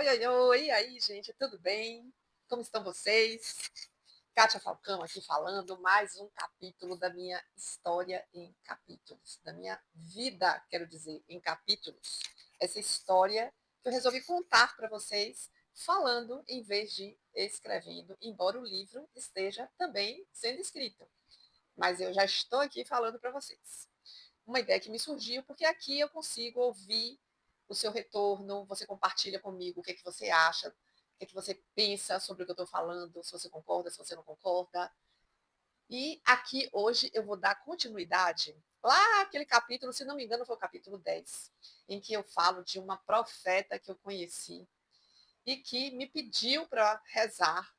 Oi, oi, oi, e aí, gente, tudo bem? Como estão vocês? Kátia Falcão aqui falando, mais um capítulo da minha história em capítulos, da minha vida, quero dizer, em capítulos. Essa história que eu resolvi contar para vocês, falando em vez de escrevendo, embora o livro esteja também sendo escrito. Mas eu já estou aqui falando para vocês. Uma ideia que me surgiu, porque aqui eu consigo ouvir o seu retorno, você compartilha comigo o que é que você acha, o que é que você pensa sobre o que eu estou falando, se você concorda, se você não concorda. E aqui hoje eu vou dar continuidade lá aquele capítulo, se não me engano, foi o capítulo 10, em que eu falo de uma profeta que eu conheci e que me pediu para rezar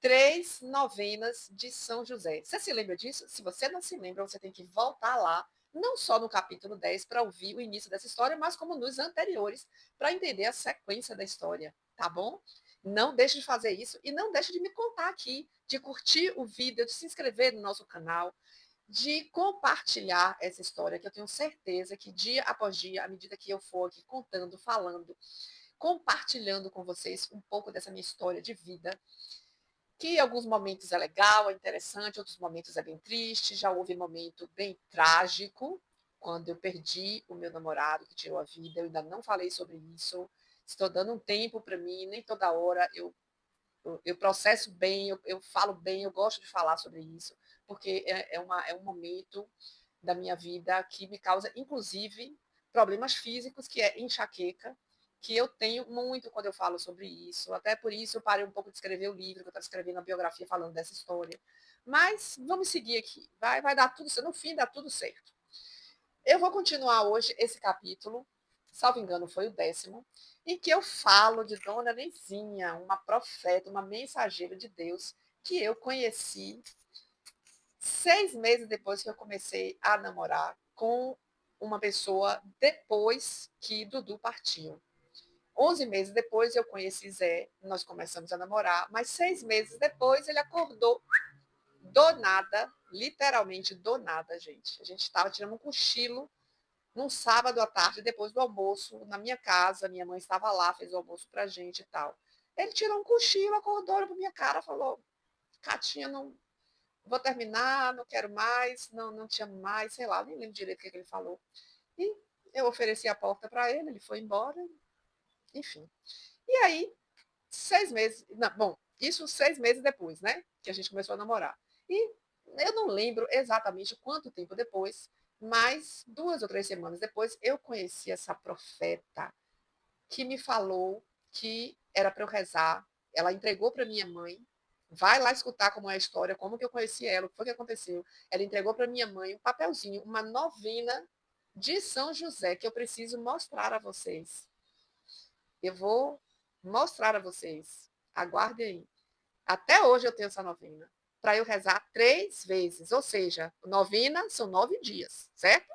3 novenas de São José. Você se lembra disso? Se você não se lembra, você tem que voltar lá, não só no capítulo 10 para ouvir o início dessa história, mas como nos anteriores, para entender a sequência da história, tá bom? Não deixe de fazer isso e não deixe de me contar aqui, de curtir o vídeo, de se inscrever no nosso canal, de compartilhar essa história, que eu tenho certeza que dia após dia, à medida que eu for aqui contando, falando, compartilhando com vocês um pouco dessa minha história de vida, que em alguns momentos é legal, é interessante, outros momentos é bem triste. Já houve momento bem trágico, quando eu perdi o meu namorado que tirou a vida. Eu ainda não falei sobre isso. Estou dando um tempo para mim, nem toda hora eu processo bem, eu falo bem, eu gosto de falar sobre isso, porque é um momento da minha vida que me causa, inclusive, problemas físicos, que é enxaqueca, que eu tenho muito quando eu falo sobre isso. Até por isso eu parei um pouco de escrever o livro, que eu estava escrevendo a biografia falando dessa história. Mas vamos seguir aqui. Vai dar tudo certo. No fim, dá tudo certo. Eu vou continuar hoje esse capítulo, salvo engano, foi o 10º, em que eu falo de Dona Nezinha, uma profeta, uma mensageira de Deus, que eu conheci 6 meses depois que eu comecei a namorar com uma pessoa depois que Dudu partiu. 11 meses depois eu conheci Zé, nós começamos a namorar, mas 6 meses depois ele acordou do nada, literalmente do nada, gente. A gente estava tirando um cochilo num sábado à tarde, depois do almoço, na minha casa, minha mãe estava lá, fez o almoço pra gente e tal. Ele tirou um cochilo, acordou, olhou pra minha cara, falou: Catinha, não vou terminar, não quero mais, não te amo mais, sei lá, nem lembro direito o que ele falou. E eu ofereci a porta para ele, ele foi embora, enfim. E aí, 6 meses, não, bom, isso 6 meses depois, né, que a gente começou a namorar. E eu não lembro exatamente quanto tempo depois, mas 2 ou 3 semanas depois, eu conheci essa profeta que me falou que era para eu rezar. Ela entregou para minha mãe. Vai lá escutar como é a história, como que eu conheci ela, o que foi que aconteceu. Ela entregou para minha mãe um papelzinho, uma novena de São José, que eu preciso mostrar a vocês. Eu vou mostrar a vocês. Aguardem aí. Até hoje eu tenho essa novena. Para eu rezar 3 vezes. Ou seja, novena são 9 dias, certo?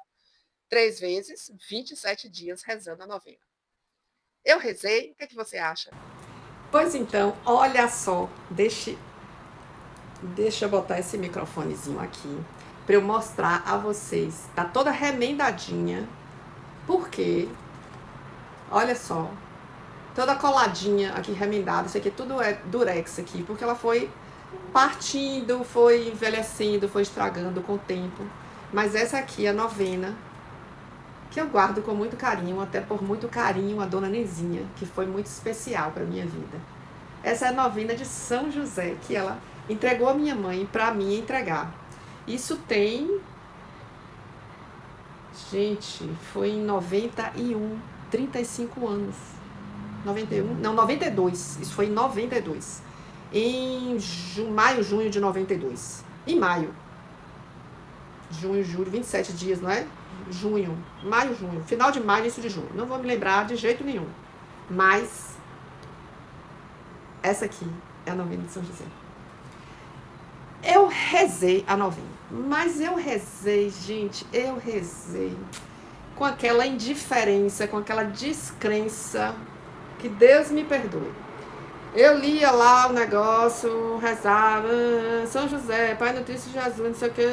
3 vezes, 27 dias rezando a novena. Eu rezei, o que, é que você acha? Pois então, olha só, deixa eu botar esse microfonezinho aqui para eu mostrar a vocês. Tá toda remendadinha, porque, olha só, toda coladinha aqui, remendada. Isso aqui tudo é durex aqui, porque ela foi partindo, foi envelhecendo, foi estragando com o tempo. Mas essa aqui é a novena, que eu guardo com muito carinho, até por muito carinho a Dona Nezinha, que foi muito especial para minha vida. Essa é a novena de São José, que ela entregou a minha mãe para mim entregar. Isso tem... Gente, foi em 91, 35 anos. 91? Não, 92. Isso foi em 92. Em maio, junho de 92. Em maio. Junho, julho, 27 dias, não é? Junho, maio, junho. Final de maio, início de junho. Não vou me lembrar de jeito nenhum. Mas essa aqui é a novena de São José. Eu rezei a novena. Mas eu rezei, gente, eu rezei com aquela indiferença, com aquela descrença, que Deus me perdoe. Eu lia lá o negócio, rezava, São José, Pai Nutrício Jesus, não sei o que,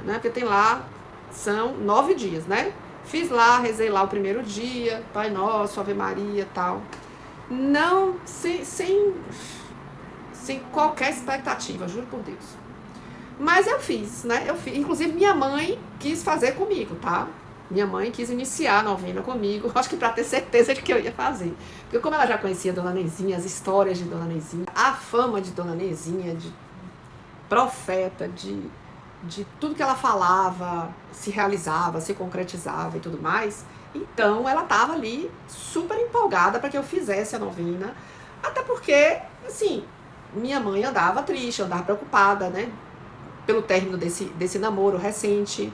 né? Porque tem lá, são 9 dias, né? Fiz lá, rezei lá o primeiro dia, Pai Nosso, Ave Maria e tal. não, sem qualquer expectativa, juro por Deus. Mas eu fiz, né? Eu fiz. Inclusive, minha mãe quis fazer comigo, tá? Minha mãe quis iniciar a novena comigo, acho que para ter certeza de que eu ia fazer. Porque como ela já conhecia a Dona Nezinha, as histórias de Dona Nezinha, a fama de Dona Nezinha, de profeta, de tudo que ela falava, se realizava, se concretizava e tudo mais. Então, ela estava ali super empolgada para que eu fizesse a novena. Até porque, assim, minha mãe andava triste, andava preocupada, né? Pelo término desse namoro recente.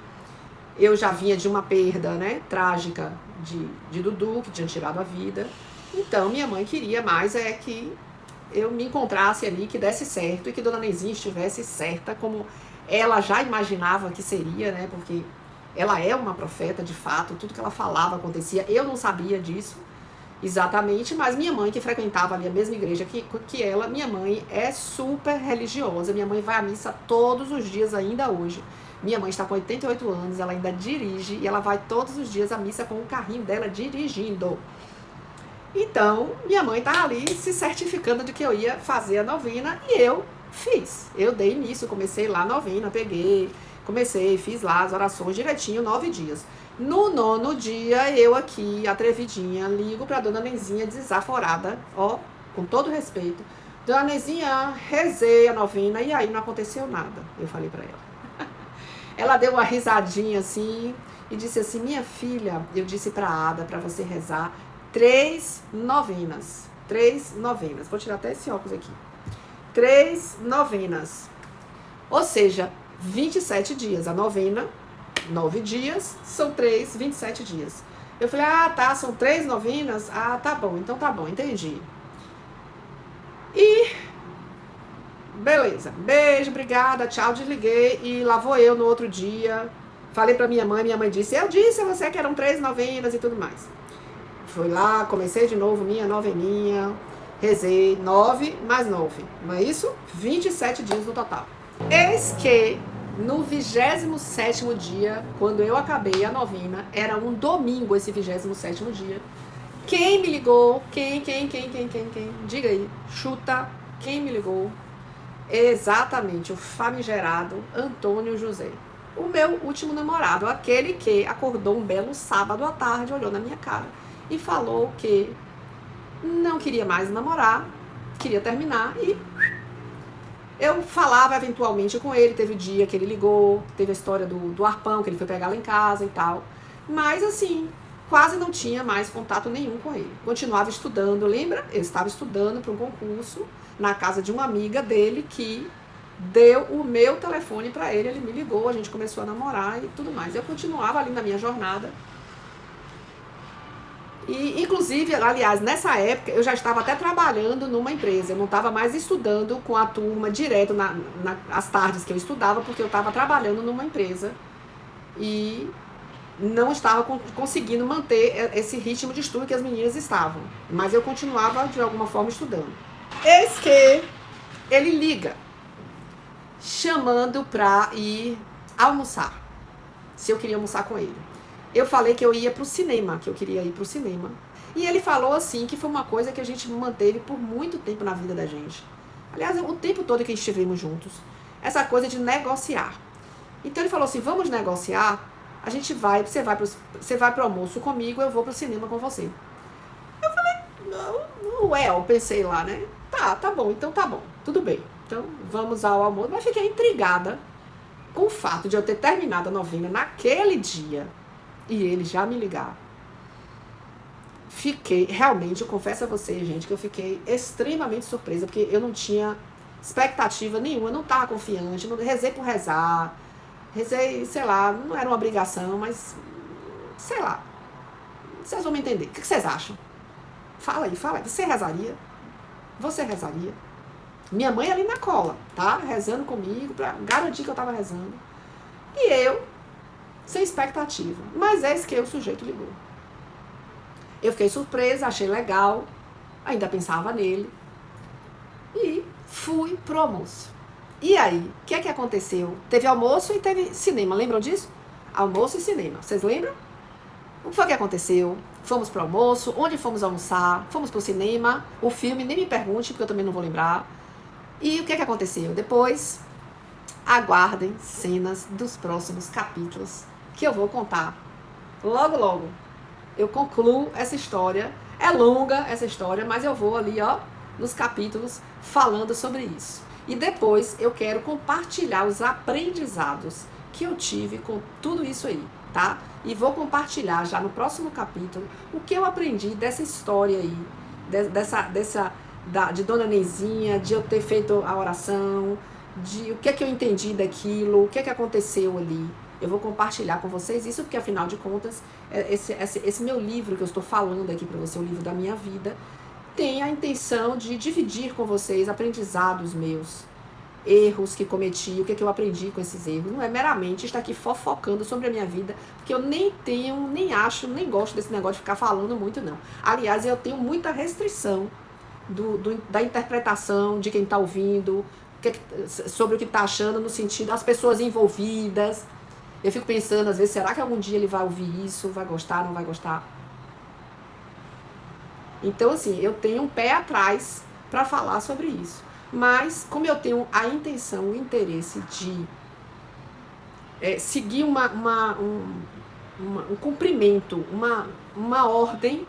Eu já vinha de uma perda, né, trágica de Dudu, que tinha tirado a vida. Então, minha mãe queria mais que eu me encontrasse ali, que desse certo e que Dona Nezinha estivesse certa, como ela já imaginava que seria, né, porque ela é uma profeta de fato, tudo que ela falava acontecia. Eu não sabia disso exatamente, mas minha mãe, que frequentava ali a mesma igreja que ela, minha mãe é super religiosa, minha mãe vai à missa todos os dias ainda hoje. Minha mãe está com 88 anos, ela ainda dirige e ela vai todos os dias à missa com o carrinho dela dirigindo. Então, minha mãe tá ali se certificando de que eu ia fazer a novena e eu fiz. Eu dei início, comecei lá a novena, fiz lá as orações direitinho, 9 dias. No 9º dia, eu aqui, atrevidinha, ligo pra Dona Nezinha desaforada, ó, com todo respeito. Dona Nezinha, rezei a novena e aí não aconteceu nada, eu falei pra ela. Ela deu uma risadinha assim e disse assim, minha filha, eu disse pra Ada, pra você rezar 3 novenas. 3 novenas. Vou tirar até esse óculos aqui. 3 novenas. Ou seja, 27 dias. A novena, 9 dias, são 27 dias. Eu falei, tá, são 3 novenas? Tá bom, então tá bom, entendi. E beleza, beijo, obrigada, tchau, desliguei. E lá vou eu no outro dia. Falei pra minha mãe disse, eu disse a você que eram 3 novenas e tudo mais. Fui lá, comecei de novo minha noveninha, rezei 9 mais 9, não é isso? 27 dias no total. Eis que no 27º dia, quando eu acabei a novena, era um domingo esse 27º dia. Quem me ligou? Quem? Diga aí, chuta, quem me ligou? Exatamente, o famigerado Antônio José. O meu último namorado, aquele que acordou um belo sábado à tarde, olhou na minha cara e falou que não queria mais namorar, queria terminar e eu falava eventualmente com ele, teve o dia que ele ligou, teve a história do arpão, que ele foi pegar lá em casa e tal, mas assim, quase não tinha mais contato nenhum com ele. Continuava estudando, lembra? Eu estava estudando para um concurso na casa de uma amiga dele que deu o meu telefone para ele, ele me ligou, a gente começou a namorar e tudo mais. Eu continuava ali na minha jornada. E, inclusive, aliás, nessa época, eu já estava até trabalhando numa empresa. Eu não estava mais estudando com a turma direto às tardes que eu estudava, porque eu estava trabalhando numa empresa. E não estava conseguindo manter esse ritmo de estudo que as meninas estavam. Mas eu continuava, de alguma forma, estudando. Eis que ele liga, chamando para ir almoçar. Se eu queria almoçar com ele. Eu falei que eu ia pro cinema, que eu queria ir pro cinema. E ele falou assim, que foi uma coisa que a gente manteve por muito tempo na vida da gente. Aliás, o tempo todo que estivemos juntos. Essa coisa de negociar. Então ele falou assim, vamos negociar? A gente vai, você vai pro almoço comigo, eu vou pro cinema com você. Eu falei, eu pensei lá, né? Tá bom, então tá bom, tudo bem. Então vamos ao almoço. Mas fiquei intrigada com o fato de eu ter terminado a novena naquele dia e ele já me ligar. Realmente, eu confesso a vocês, gente, que eu fiquei extremamente surpresa, porque eu não tinha expectativa nenhuma, eu não estava confiante, não rezei por rezar, rezei, sei lá, não era uma obrigação, mas, sei lá, vocês vão me entender. O que vocês acham? Fala aí, você rezaria? Você rezaria? Minha mãe ali na cola, tá? Rezando comigo, pra garantir que eu tava rezando. E eu, sem expectativa. Mas é isso que o sujeito ligou. Eu fiquei surpresa, achei legal, ainda pensava nele. E fui pro almoço. E aí, o que é que aconteceu? Teve almoço e teve cinema, lembram disso? Almoço e cinema, vocês lembram? O que foi que aconteceu? Fomos pro almoço, onde fomos almoçar, fomos pro cinema, o filme, nem me pergunte, porque eu também não vou lembrar. E o que aconteceu? Depois, aguardem cenas dos próximos capítulos, que eu vou contar logo, logo. Eu concluo essa história, é longa essa história, mas eu vou ali, ó, nos capítulos, falando sobre isso. E depois eu quero compartilhar os aprendizados que eu tive com tudo isso aí, tá? E vou compartilhar já no próximo capítulo o que eu aprendi dessa história aí, de Dona Neizinha, de eu ter feito a oração, de o que é que eu entendi daquilo, o que é que aconteceu ali. Eu vou compartilhar com vocês isso, porque afinal de contas, esse meu livro que eu estou falando aqui para você, o livro da minha vida, tem a intenção de dividir com vocês aprendizados meus, erros que cometi, o que é que eu aprendi com esses erros. Não é meramente estar aqui fofocando sobre a minha vida, porque eu nem gosto desse negócio de ficar falando muito, não. Aliás, eu tenho muita restrição da interpretação de quem está ouvindo, sobre o que está achando, no sentido das pessoas envolvidas. Eu fico pensando, às vezes, será que algum dia ele vai ouvir isso, vai gostar, não vai gostar? Então, assim, eu tenho um pé atrás para falar sobre isso. Mas, como eu tenho a intenção, o interesse de seguir um cumprimento, uma ordem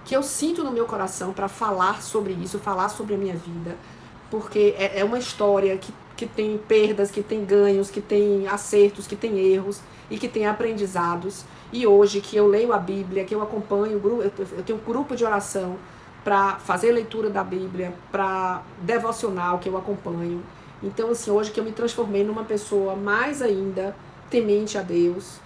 que eu sinto no meu coração para falar sobre isso, falar sobre a minha vida, porque é uma história que tem perdas, que tem ganhos, que tem acertos, que tem erros e que tem aprendizados. E hoje que eu leio a Bíblia, que eu acompanho, eu tenho um grupo de oração para fazer leitura da Bíblia, para devocional que eu acompanho. Então, assim, hoje que eu me transformei numa pessoa mais ainda temente a Deus,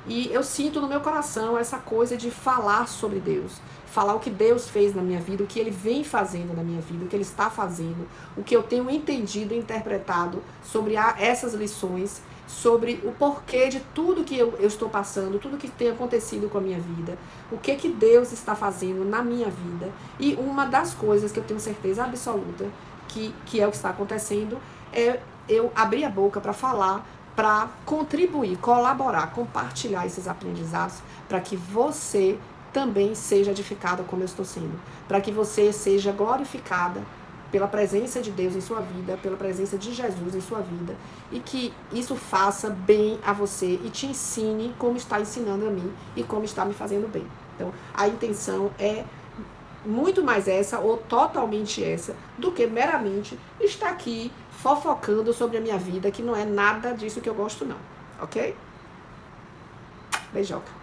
e eu sinto no meu coração essa coisa de falar sobre Deus, falar o que Deus fez na minha vida, o que Ele vem fazendo na minha vida, o que Ele está fazendo, o que eu tenho entendido e interpretado sobre essas lições, sobre o porquê de tudo que eu estou passando, tudo que tem acontecido com a minha vida, o que Deus está fazendo na minha vida. E uma das coisas que eu tenho certeza absoluta que é o que está acontecendo é eu abrir a boca para falar, para contribuir, colaborar, compartilhar esses aprendizados, para que você também seja edificada como eu estou sendo, para que você seja glorificada pela presença de Deus em sua vida, pela presença de Jesus em sua vida, e que isso faça bem a você e te ensine como está ensinando a mim e como está me fazendo bem. Então, a intenção é muito mais essa, ou totalmente essa, do que meramente estar aqui fofocando sobre a minha vida, que não é nada disso que eu gosto não, ok? Beijoca.